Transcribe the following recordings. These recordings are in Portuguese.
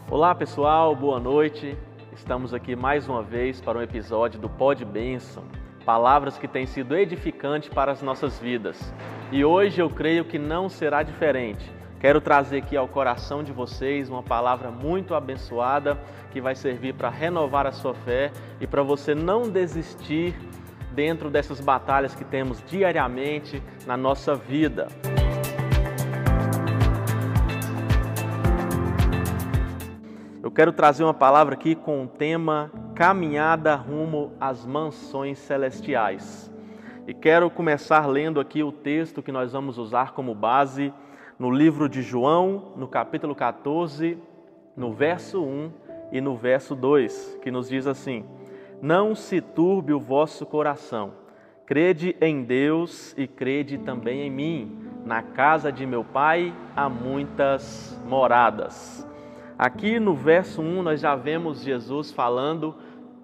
Olá pessoal, boa noite. Estamos aqui mais uma vez para um episódio do Pod Bênção, palavras que têm sido edificantes para as nossas vidas. E hoje eu creio que não será diferente. Quero trazer aqui ao coração de vocês uma palavra muito abençoada que vai servir para renovar a sua fé e para você não desistir dentro dessas batalhas que temos diariamente na nossa vida. Eu quero trazer uma palavra aqui com o tema Caminhada rumo às mansões celestiais. E quero começar lendo aqui o texto que nós vamos usar como base no livro de João, no capítulo 14, no verso 1 e no verso 2, que nos diz assim: Não se turbe o vosso coração, crede em Deus e crede também em mim. Na casa de meu Pai há muitas moradas. Aqui no verso 1 nós já vemos Jesus falando: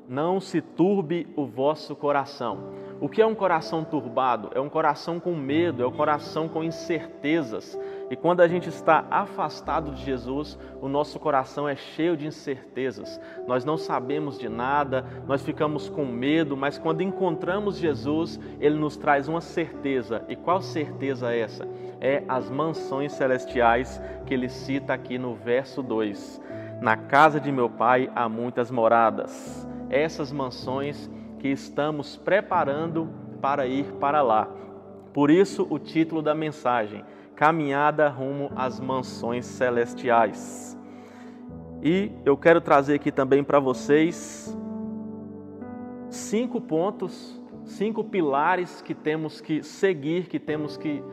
não se turbe o vosso coração. O que é um coração turbado? É um coração com medo, é um coração com incertezas. E quando a gente está afastado de Jesus, o nosso coração é cheio de incertezas. Nós não sabemos de nada, nós ficamos com medo, mas quando encontramos Jesus, Ele nos traz uma certeza. E qual certeza é essa? É as mansões celestiais que Ele cita aqui no verso 2. Na casa de meu Pai há muitas moradas. Essas mansões que estamos preparando para ir para lá. Por isso o título da mensagem: Caminhada rumo às mansões celestiais. E eu quero trazer aqui também para vocês 5 pontos, 5 pilares que temos que seguir, que temos que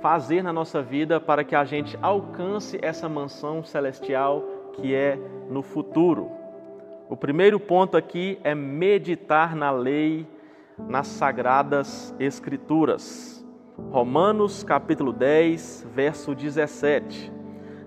fazer na nossa vida para que a gente alcance essa mansão celestial que é no futuro. O primeiro ponto aqui é meditar na lei, nas sagradas escrituras. Romanos capítulo 10, verso 17.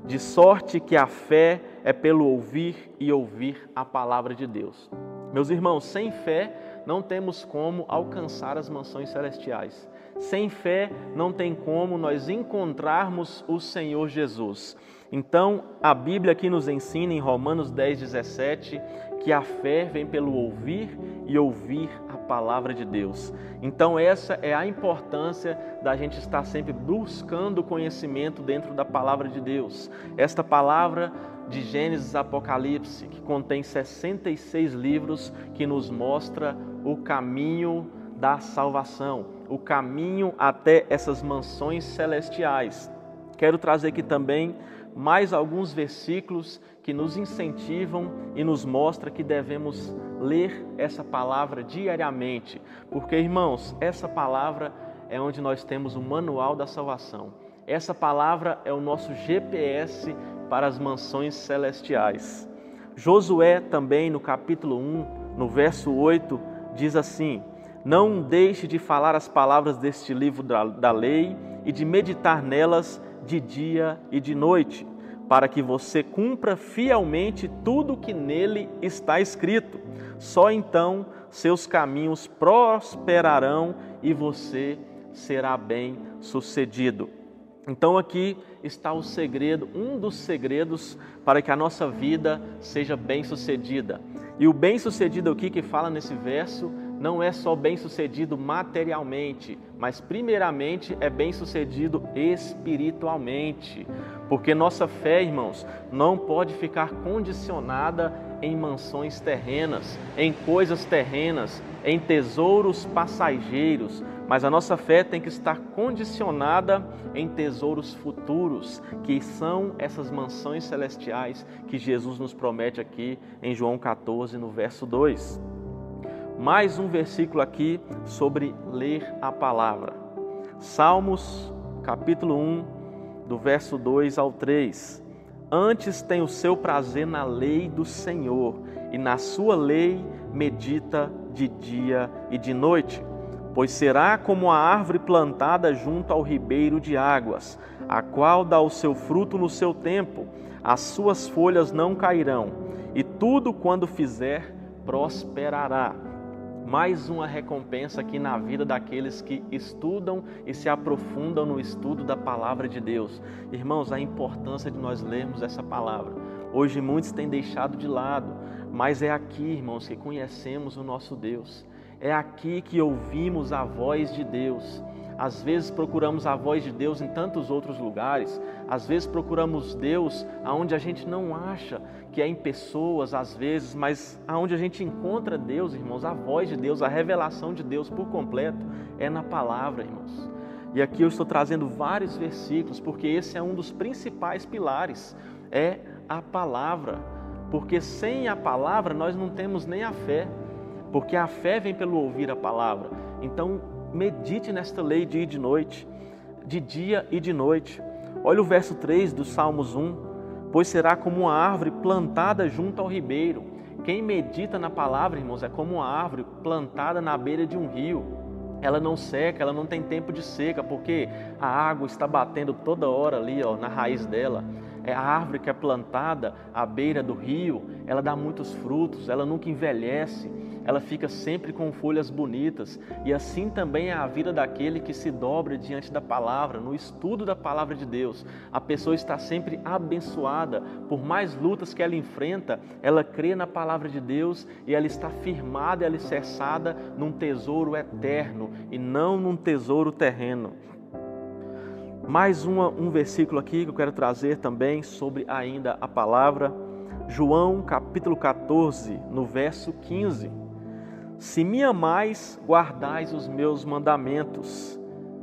De sorte que a fé é pelo ouvir e ouvir a palavra de Deus. Meus irmãos, sem fé não temos como alcançar as mansões celestiais. Sem fé não tem como nós encontrarmos o Senhor Jesus. Então, a Bíblia aqui nos ensina em Romanos 10, 17, que a fé vem pelo ouvir e ouvir a palavra de Deus. Então, essa é a importância da gente estar sempre buscando conhecimento dentro da palavra de Deus. Esta palavra de Gênesis Apocalipse, que contém 66 livros, que nos mostra o caminho da salvação, o caminho até essas mansões celestiais. Quero trazer aqui também mais alguns versículos que nos incentivam e nos mostram que devemos ler essa palavra diariamente. Porque, irmãos, essa palavra é onde nós temos o manual da salvação. Essa palavra é o nosso GPS para as mansões celestiais. Josué também, no capítulo 1, no verso 8, diz assim: Não deixe de falar as palavras deste livro da lei e de meditar nelas de dia e de noite, para que você cumpra fielmente tudo o que nele está escrito. Só então seus caminhos prosperarão e você será bem-sucedido. Então aqui está o segredo, um dos segredos para que a nossa vida seja bem-sucedida. E o bem-sucedido aqui que fala nesse verso não é só bem-sucedido materialmente, mas primeiramente é bem-sucedido espiritualmente. Porque nossa fé, irmãos, não pode ficar condicionada em mansões terrenas, em coisas terrenas, em tesouros passageiros, mas a nossa fé tem que estar condicionada em tesouros futuros, que são essas mansões celestiais que Jesus nos promete aqui em João 14, no verso 2. Mais um versículo aqui sobre ler a palavra. Salmos, capítulo 1, do verso 2 ao 3. Antes tem o seu prazer na lei do Senhor, e na sua lei medita de dia e de noite. Pois será como a árvore plantada junto ao ribeiro de águas, a qual dá o seu fruto no seu tempo, as suas folhas não cairão, e tudo quando fizer prosperará. Mais uma recompensa aqui na vida daqueles que estudam e se aprofundam no estudo da palavra de Deus. Irmãos, a importância de nós lermos essa palavra. Hoje muitos têm deixado de lado, mas é aqui, irmãos, que conhecemos o nosso Deus. É aqui que ouvimos a voz de Deus. Às vezes procuramos a voz de Deus em tantos outros lugares. Às vezes procuramos Deus aonde a gente não acha que é em pessoas, às vezes, mas aonde a gente encontra Deus, irmãos, a voz de Deus, a revelação de Deus por completo é na palavra, irmãos. E aqui eu estou trazendo vários versículos, porque esse é um dos principais pilares, é a palavra. Porque sem a palavra nós não temos nem a fé, porque a fé vem pelo ouvir a palavra. Então, medite nesta lei dia e de noite, de dia e de noite. Olha o verso 3 do Salmos 1. Pois será como uma árvore plantada junto ao ribeiro. Quem medita na palavra, irmãos, é como uma árvore plantada na beira de um rio. Ela não seca, ela não tem tempo de seca, porque a água está batendo toda hora ali, na raiz dela. É a árvore que é plantada à beira do rio, ela dá muitos frutos, ela nunca envelhece, ela fica sempre com folhas bonitas. E assim também é a vida daquele que se dobra diante da palavra, no estudo da palavra de Deus. A pessoa está sempre abençoada, por mais lutas que ela enfrenta, ela crê na palavra de Deus e ela está firmada e alicerçada num tesouro eterno e não num tesouro terreno. Mais um versículo aqui que eu quero trazer também sobre ainda a palavra. João capítulo 14, no verso 15. Se me amais, guardais os meus mandamentos.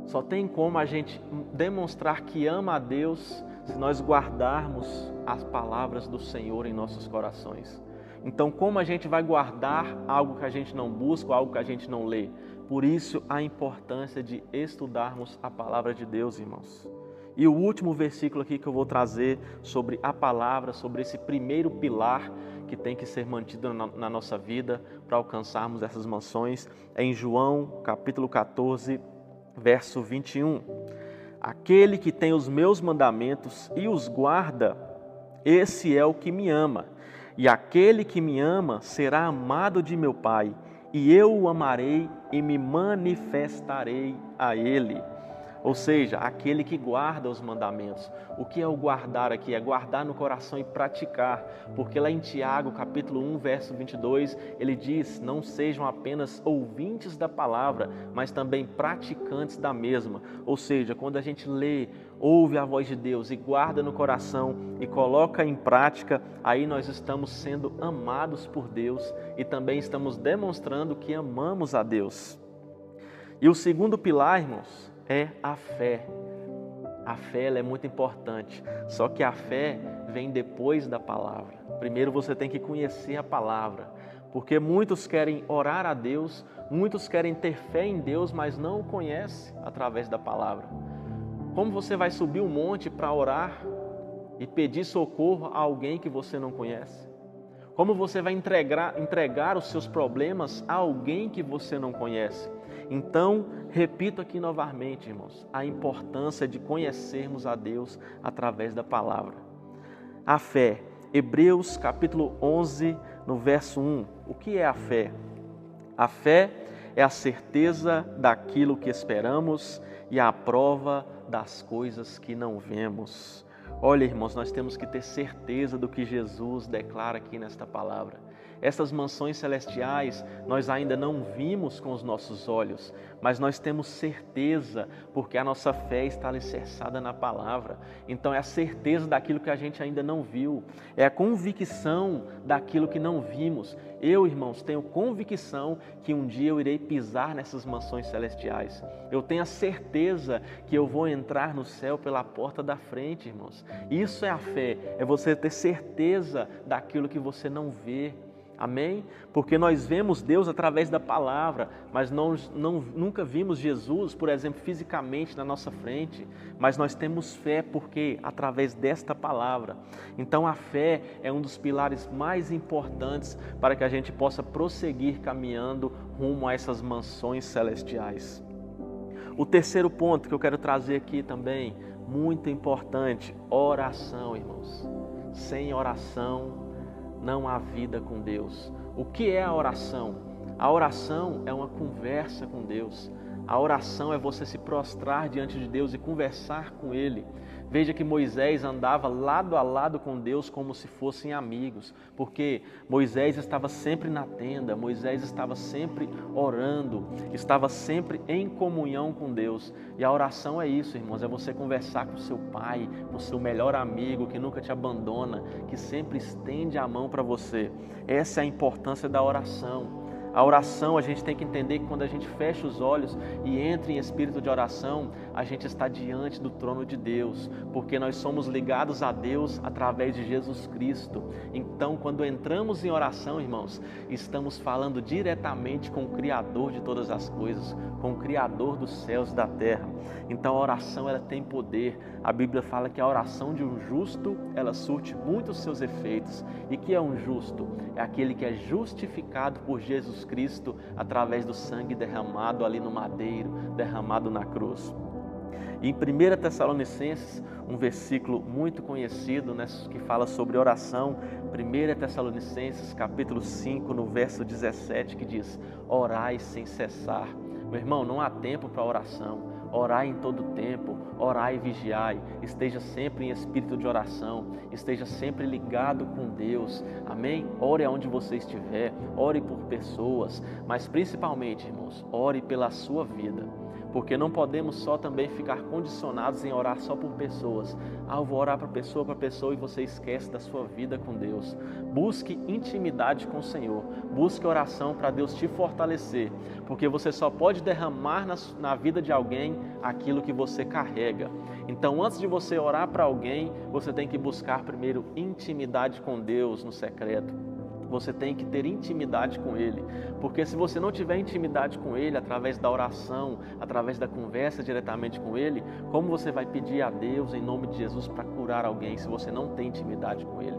Só tem como a gente demonstrar que ama a Deus se nós guardarmos as palavras do Senhor em nossos corações. Então, como a gente vai guardar algo que a gente não busca, algo que a gente não lê? Por isso, a importância de estudarmos a palavra de Deus, irmãos. E o último versículo aqui que eu vou trazer sobre a palavra, sobre esse primeiro pilar que tem que ser mantido na nossa vida para alcançarmos essas mansões, é em João capítulo 14, verso 21. Aquele que tem os meus mandamentos e os guarda, esse é o que me ama. E aquele que me ama será amado de meu Pai, e eu o amarei e me manifestarei a ele. Ou seja, aquele que guarda os mandamentos. O que é o guardar aqui? É guardar no coração e praticar. Porque lá em Tiago, capítulo 1, verso 22, ele diz: não sejam apenas ouvintes da palavra, mas também praticantes da mesma. Ou seja, quando a gente lê, ouve a voz de Deus e guarda no coração e coloca em prática, aí nós estamos sendo amados por Deus e também estamos demonstrando que amamos a Deus. E o segundo pilar, irmãos, é a fé. A fé ela é muito importante, só que a fé vem depois da palavra. Primeiro você tem que conhecer a palavra, porque muitos querem orar a Deus, muitos querem ter fé em Deus, mas não o conhecem através da palavra. Como você vai subir um monte para orar e pedir socorro a alguém que você não conhece? Como você vai entregar os seus problemas a alguém que você não conhece? Então, repito aqui novamente, irmãos, a importância de conhecermos a Deus através da palavra. A fé, Hebreus capítulo 11, no verso 1. O que é a fé? A fé é a certeza daquilo que esperamos e a prova das coisas que não vemos. Olha, irmãos, nós temos que ter certeza do que Jesus declara aqui nesta palavra. Essas mansões celestiais nós ainda não vimos com os nossos olhos, mas nós temos certeza porque a nossa fé está alicerçada na palavra. Então é a certeza daquilo que a gente ainda não viu, é a convicção daquilo que não vimos. Eu, irmãos, tenho convicção que um dia eu irei pisar nessas mansões celestiais. Eu tenho a certeza que eu vou entrar no céu pela porta da frente, irmãos. Isso é a fé, é você ter certeza daquilo que você não vê. Amém? Porque nós vemos Deus através da palavra, mas nunca vimos Jesus, por exemplo, fisicamente na nossa frente, mas nós temos fé porque através desta palavra. Então a fé é um dos pilares mais importantes para que a gente possa prosseguir caminhando rumo a essas mansões celestiais. O terceiro ponto que eu quero trazer aqui também, muito importante, oração, irmãos. Sem oração não há vida com Deus. O que é a oração? A oração é uma conversa com Deus. A oração é você se prostrar diante de Deus e conversar com Ele. Veja que Moisés andava lado a lado com Deus como se fossem amigos, porque Moisés estava sempre na tenda, Moisés estava sempre orando, estava sempre em comunhão com Deus. E a oração é isso, irmãos, é você conversar com seu pai, com seu melhor amigo, que nunca te abandona, que sempre estende a mão para você. Essa é a importância da oração. A oração, a gente tem que entender que quando a gente fecha os olhos e entra em espírito de oração, a gente está diante do trono de Deus, porque nós somos ligados a Deus através de Jesus Cristo. Então, quando entramos em oração, irmãos, estamos falando diretamente com o Criador de todas as coisas, com o Criador dos céus e da terra. Então, a oração, ela tem poder. A Bíblia fala que a oração de um justo, ela surte muitos seus efeitos. E que é um justo? É aquele que é justificado por Jesus Cristo através do sangue derramado ali no madeiro, derramado na cruz. E em 1 Tessalonicenses, um versículo muito conhecido, né, que fala sobre oração, 1 Tessalonicenses capítulo 5, no verso 17, que diz: orai sem cessar. Meu irmão, não há tempo para oração. Orai em todo tempo, orai e vigiai, esteja sempre em espírito de oração, esteja sempre ligado com Deus, amém? Ore aonde você estiver, ore por pessoas, mas principalmente, irmãos, ore pela sua vida, porque não podemos só também ficar condicionados em orar só por pessoas. Eu vou orar para pessoa e você esquece da sua vida com Deus. Busque intimidade com o Senhor, busque oração para Deus te fortalecer, porque você só pode derramar na vida de alguém aquilo que você carrega. Então, antes de você orar para alguém, você tem que buscar primeiro intimidade com Deus no secreto. Você tem que ter intimidade com Ele, porque se você não tiver intimidade com Ele, através da oração, através da conversa diretamente com Ele, como você vai pedir a Deus em nome de Jesus para curar alguém se você não tem intimidade com Ele?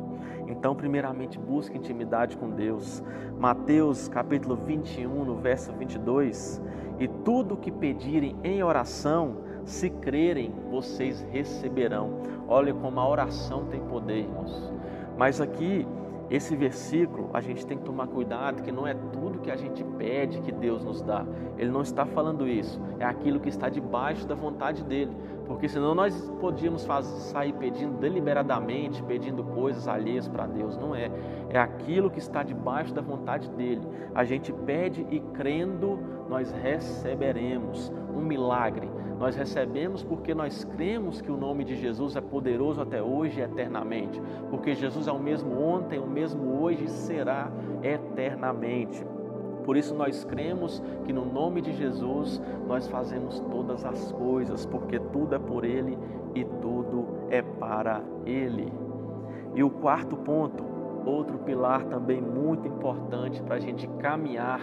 Então, primeiramente, busque intimidade com Deus. Mateus capítulo 21, no verso 22, e tudo o que pedirem em oração, se crerem, vocês receberão. Olha como a oração tem poder, irmãos. Mas aqui, esse versículo, a gente tem que tomar cuidado, que não é tudo que a gente pede que Deus nos dá. Ele não está falando isso, é aquilo que está debaixo da vontade dEle. Porque senão nós podíamos sair pedindo deliberadamente, pedindo coisas alheias para Deus. Não é, é aquilo que está debaixo da vontade dEle. A gente pede e crendo, nós receberemos um milagre. Nós recebemos porque nós cremos que o nome de Jesus é poderoso até hoje e eternamente. Porque Jesus é o mesmo ontem, o mesmo hoje e será eternamente. Por isso nós cremos que no nome de Jesus nós fazemos todas as coisas, porque tudo é por Ele e tudo é para Ele. E o quarto ponto, outro pilar também muito importante para a gente caminhar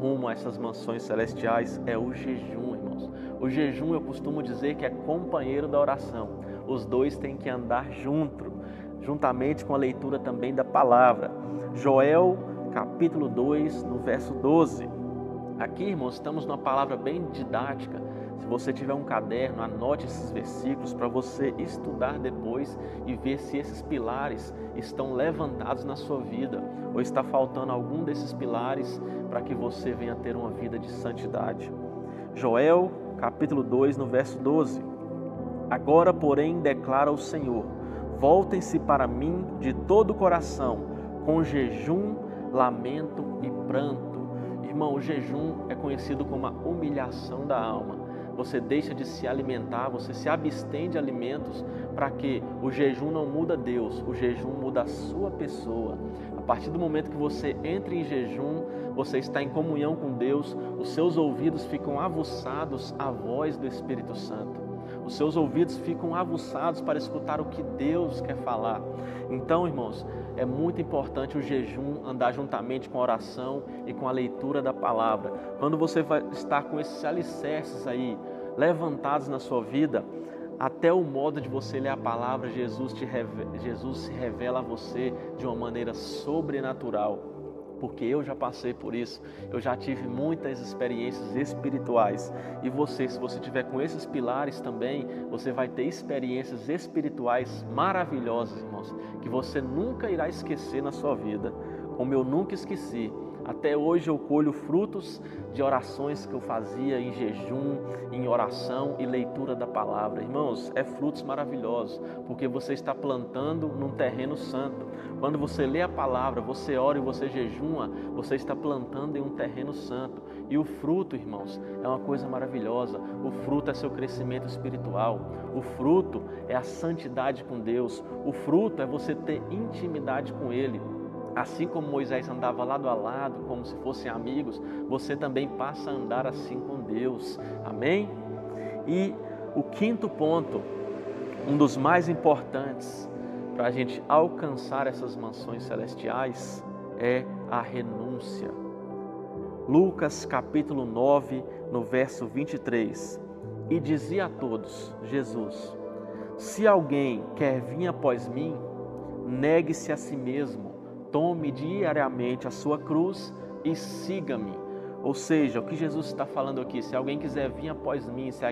rumo a essas mansões celestiais, é o jejum, irmãos. O jejum, eu costumo dizer que é companheiro da oração. Os dois têm que andar juntamente com a leitura também da palavra. Joel capítulo 2, no verso 12. Aqui, irmãos, estamos numa palavra bem didática. Se você tiver um caderno, anote esses versículos para você estudar depois e ver se esses pilares estão levantados na sua vida ou está faltando algum desses pilares para que você venha ter uma vida de santidade. Joel, capítulo 2, no verso 12. Agora, porém, declara o Senhor: voltem-se para mim de todo o coração, com jejum, lamento e pranto. Irmão, o jejum é conhecido como a humilhação da alma. Você deixa de se alimentar, você se abstém de alimentos, para que o jejum não muda Deus, o jejum muda a sua pessoa. A partir do momento que você entra em jejum, você está em comunhão com Deus, os seus ouvidos ficam aguçados à voz do Espírito Santo. Os seus ouvidos ficam aguçados para escutar o que Deus quer falar. Então, irmãos, é muito importante o jejum andar juntamente com a oração e com a leitura da palavra. Quando você vai estar com esses alicerces aí levantados na sua vida, até o modo de você ler a palavra, Jesus se revela a você de uma maneira sobrenatural. Porque eu já passei por isso, eu já tive muitas experiências espirituais. E você, se você tiver com esses pilares também, você vai ter experiências espirituais maravilhosas, irmãos, que você nunca irá esquecer na sua vida. Como eu nunca esqueci Até hoje eu colho frutos de orações que eu fazia em jejum, em oração e leitura da palavra. Irmãos, é frutos maravilhosos, porque você está plantando num terreno santo. Quando você lê a palavra, você ora e você jejuma, você está plantando em um terreno santo. E o fruto, irmãos, é uma coisa maravilhosa. O fruto é seu crescimento espiritual. O fruto é a santidade com Deus. O fruto é você ter intimidade com Ele. Assim como Moisés andava lado a lado, como se fossem amigos, você também passa a andar assim com Deus. Amém? E o quinto ponto, um dos mais importantes para a gente alcançar essas mansões celestiais, é a renúncia. Lucas capítulo 9, no verso 23. E dizia a todos, Jesus: se alguém quer vir após mim, negue-se a si mesmo, tome diariamente a sua cruz e siga-me. Ou seja, o que Jesus está falando aqui, se alguém quiser vir após mim, se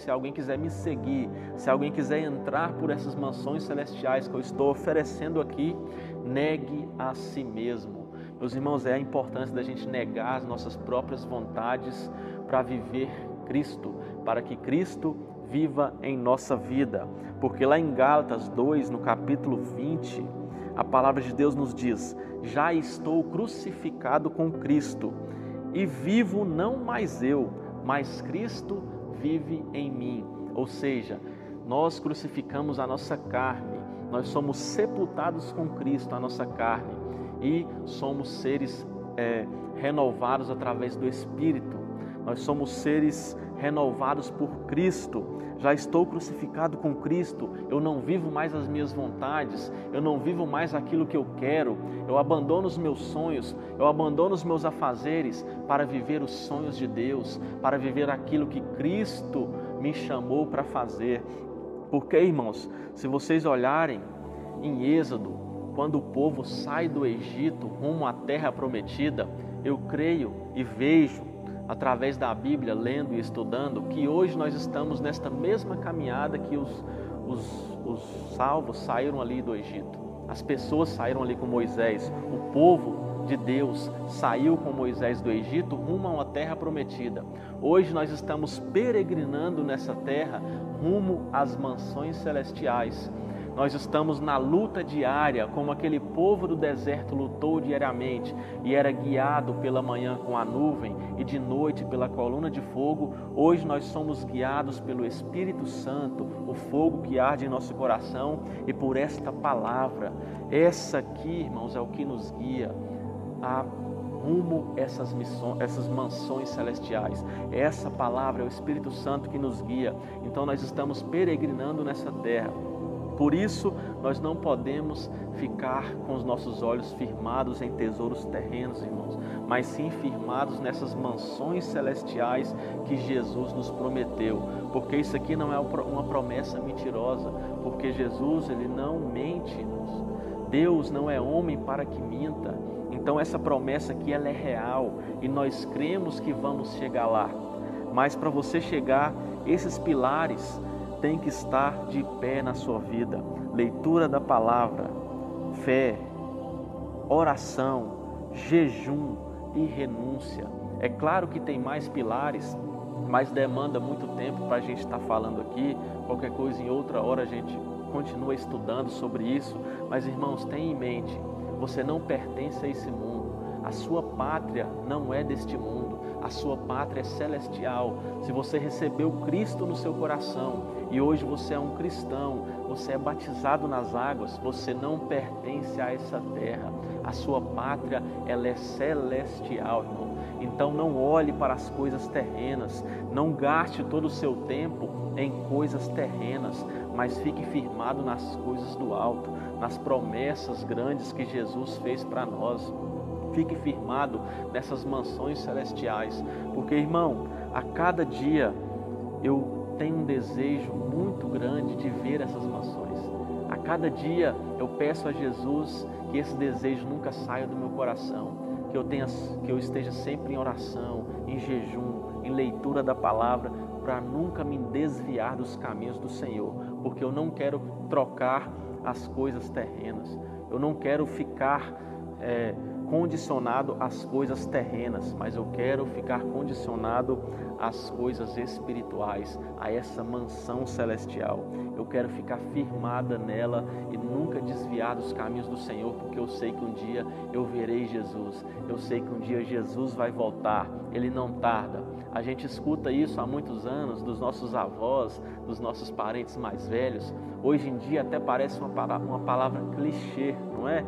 alguém quiser me seguir, se alguém quiser entrar por essas mansões celestiais que eu estou oferecendo aqui, negue a si mesmo. Meus irmãos, é a importância da gente negar as nossas próprias vontades para viver Cristo, para que Cristo viva em nossa vida. Porque lá em Gálatas 2, no capítulo 20, a palavra de Deus nos diz: já estou crucificado com Cristo, e vivo não mais eu, mas Cristo vive em mim. Ou seja, nós crucificamos a nossa carne, nós somos sepultados com Cristo, a nossa carne, e somos seres renovados através do Espírito. Nós somos seres renovados por Cristo. Já estou crucificado com Cristo, eu não vivo mais as minhas vontades, eu não vivo mais aquilo que eu quero, eu abandono os meus sonhos, eu abandono os meus afazeres para viver os sonhos de Deus, para viver aquilo que Cristo me chamou para fazer. Porque, irmãos, se vocês olharem em Êxodo, quando o povo sai do Egito rumo à terra prometida, eu creio e vejo, através da Bíblia, lendo e estudando, que hoje nós estamos nesta mesma caminhada que os salvos saíram ali do Egito. As pessoas saíram ali com Moisés. O povo de Deus saiu com Moisés do Egito rumo a uma terra prometida. Hoje nós estamos peregrinando nessa terra rumo às mansões celestiais. Nós estamos na luta diária, como aquele povo do deserto lutou diariamente e era guiado pela manhã com a nuvem e de noite pela coluna de fogo. Hoje nós somos guiados pelo Espírito Santo, o fogo que arde em nosso coração, e por esta palavra. Essa aqui, irmãos, é o que nos guia a rumo essas mansões celestiais. Essa palavra é o Espírito Santo que nos guia. Então nós estamos peregrinando nessa terra. Por isso, nós não podemos ficar com os nossos olhos firmados em tesouros terrenos, irmãos, mas sim firmados nessas mansões celestiais que Jesus nos prometeu. Porque isso aqui não é uma promessa mentirosa, porque Jesus, ele não mente, irmãos. Deus não é homem para que minta. Então essa promessa aqui, ela é real e nós cremos que vamos chegar lá. Mas para você chegar, esses pilares tem que estar de pé na sua vida. Leitura da palavra, fé, oração, jejum e renúncia. É claro que tem mais pilares, mas demanda muito tempo para a gente estar falando aqui. Qualquer coisa, em outra hora a gente continua estudando sobre isso. Mas, irmãos, tenha em mente, você não pertence a esse mundo. A sua pátria não é deste mundo. A sua pátria é celestial. Se você recebeu Cristo no seu coração e hoje você é um cristão, você é batizado nas águas, você não pertence a essa terra. A sua pátria, ela é celestial, irmão. Então não olhe para as coisas terrenas, não gaste todo o seu tempo em coisas terrenas, mas fique firmado nas coisas do alto, nas promessas grandes que Jesus fez para nós. Fique firmado nessas mansões celestiais, porque, irmão, a cada dia eu tenho um desejo muito grande de ver essas mansões. A cada dia eu peço a Jesus que esse desejo nunca saia do meu coração, que eu esteja sempre em oração, em jejum, em leitura da palavra, para nunca me desviar dos caminhos do Senhor, porque eu não quero trocar as coisas terrenas, eu não quero ficar condicionado às coisas terrenas, mas eu quero ficar condicionado às coisas espirituais, a essa mansão celestial. Eu quero ficar firmada nela e nunca desviar dos caminhos do Senhor, porque eu sei que um dia eu verei Jesus. Eu sei que um dia Jesus vai voltar, Ele não tarda. A gente escuta isso há muitos anos dos nossos avós, dos nossos parentes mais velhos. Hoje em dia até parece uma palavra clichê, não é?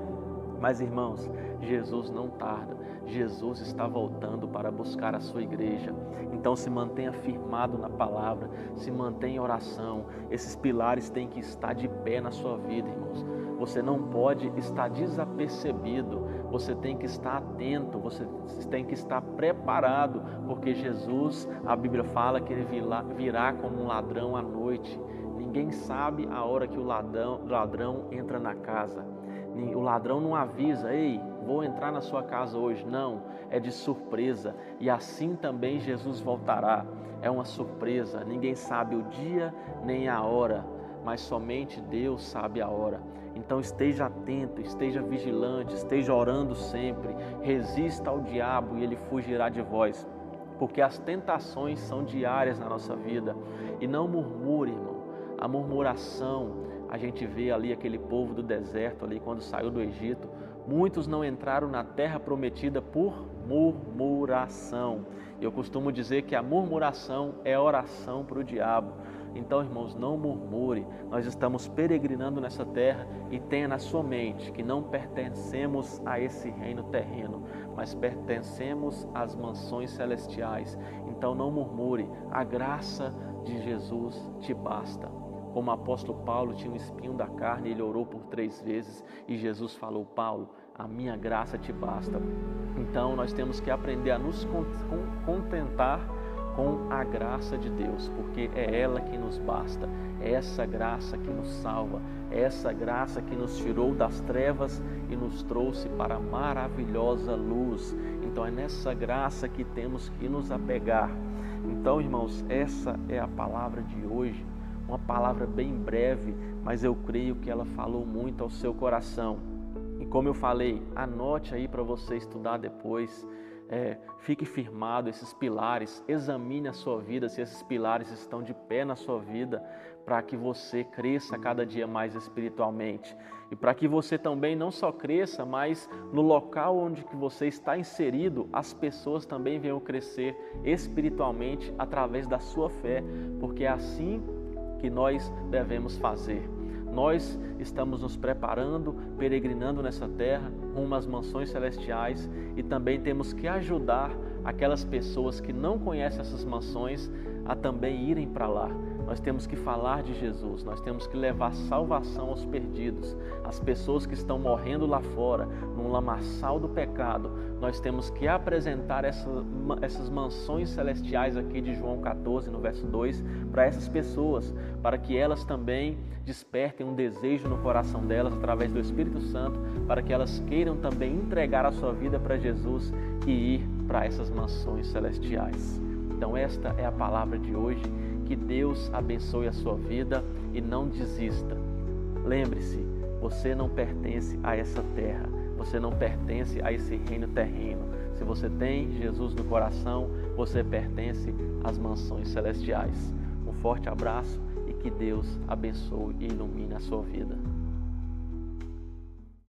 Mas, irmãos, Jesus não tarda. Jesus está voltando para buscar a sua igreja. Então se mantenha firmado na palavra, se mantenha em oração. Esses pilares têm que estar de pé na sua vida, irmãos. Você não pode estar desapercebido, você tem que estar atento, você tem que estar preparado, porque Jesus, a Bíblia fala que Ele virá como um ladrão à noite. Ninguém sabe a hora que o ladrão entra na casa. O ladrão não avisa, ei, vou entrar na sua casa hoje. Não, é de surpresa. E assim também Jesus voltará. É uma surpresa. Ninguém sabe o dia nem a hora, mas somente Deus sabe a hora. Então esteja atento, esteja vigilante, esteja orando sempre. Resista ao diabo e ele fugirá de vós. Porque as tentações são diárias na nossa vida. E não murmure, irmão. A murmuração, a gente vê ali aquele povo do deserto, ali quando saiu do Egito, muitos não entraram na terra prometida por murmuração. Eu costumo dizer que a murmuração é oração para o diabo. Então, irmãos, não murmure. Nós estamos peregrinando nessa terra e tenha na sua mente que não pertencemos a esse reino terreno, mas pertencemos às mansões celestiais. Então não murmure, a graça de Jesus te basta. Como o apóstolo Paulo tinha um espinho da carne, ele orou por 3 vezes e Jesus falou: Paulo, a minha graça te basta. Então nós temos que aprender a nos contentar com a graça de Deus, porque é ela que nos basta, é essa graça que nos salva, é essa graça que nos tirou das trevas e nos trouxe para a maravilhosa luz. Então é nessa graça que temos que nos apegar. Então, irmãos, essa é a palavra de hoje. Uma palavra bem breve, mas eu creio que ela falou muito ao seu coração. E como eu falei, anote aí para você estudar depois. Fique firmado, esses pilares, examine a sua vida, se esses pilares estão de pé na sua vida, para que você cresça cada dia mais espiritualmente. E para que você também não só cresça, mas no local onde que você está inserido, as pessoas também venham crescer espiritualmente através da sua fé, porque é assim que nós devemos fazer. Nós estamos nos preparando, peregrinando nessa terra, rumo às mansões celestiais, e também temos que ajudar aquelas pessoas que não conhecem essas mansões a também irem para lá. Nós temos que falar de Jesus, nós temos que levar salvação aos perdidos, as pessoas que estão morrendo lá fora, num lamaçal do pecado. Nós temos que apresentar essas mansões celestiais aqui de João 14, no verso 2, para essas pessoas, para que elas também despertem um desejo no coração delas, através do Espírito Santo, para que elas queiram também entregar a sua vida para Jesus e ir para essas mansões celestiais. Então esta é a palavra de hoje. Que Deus abençoe a sua vida e não desista. Lembre-se, você não pertence a essa terra, você não pertence a esse reino terreno. Se você tem Jesus no coração, você pertence às mansões celestiais. Um forte abraço e que Deus abençoe e ilumine a sua vida.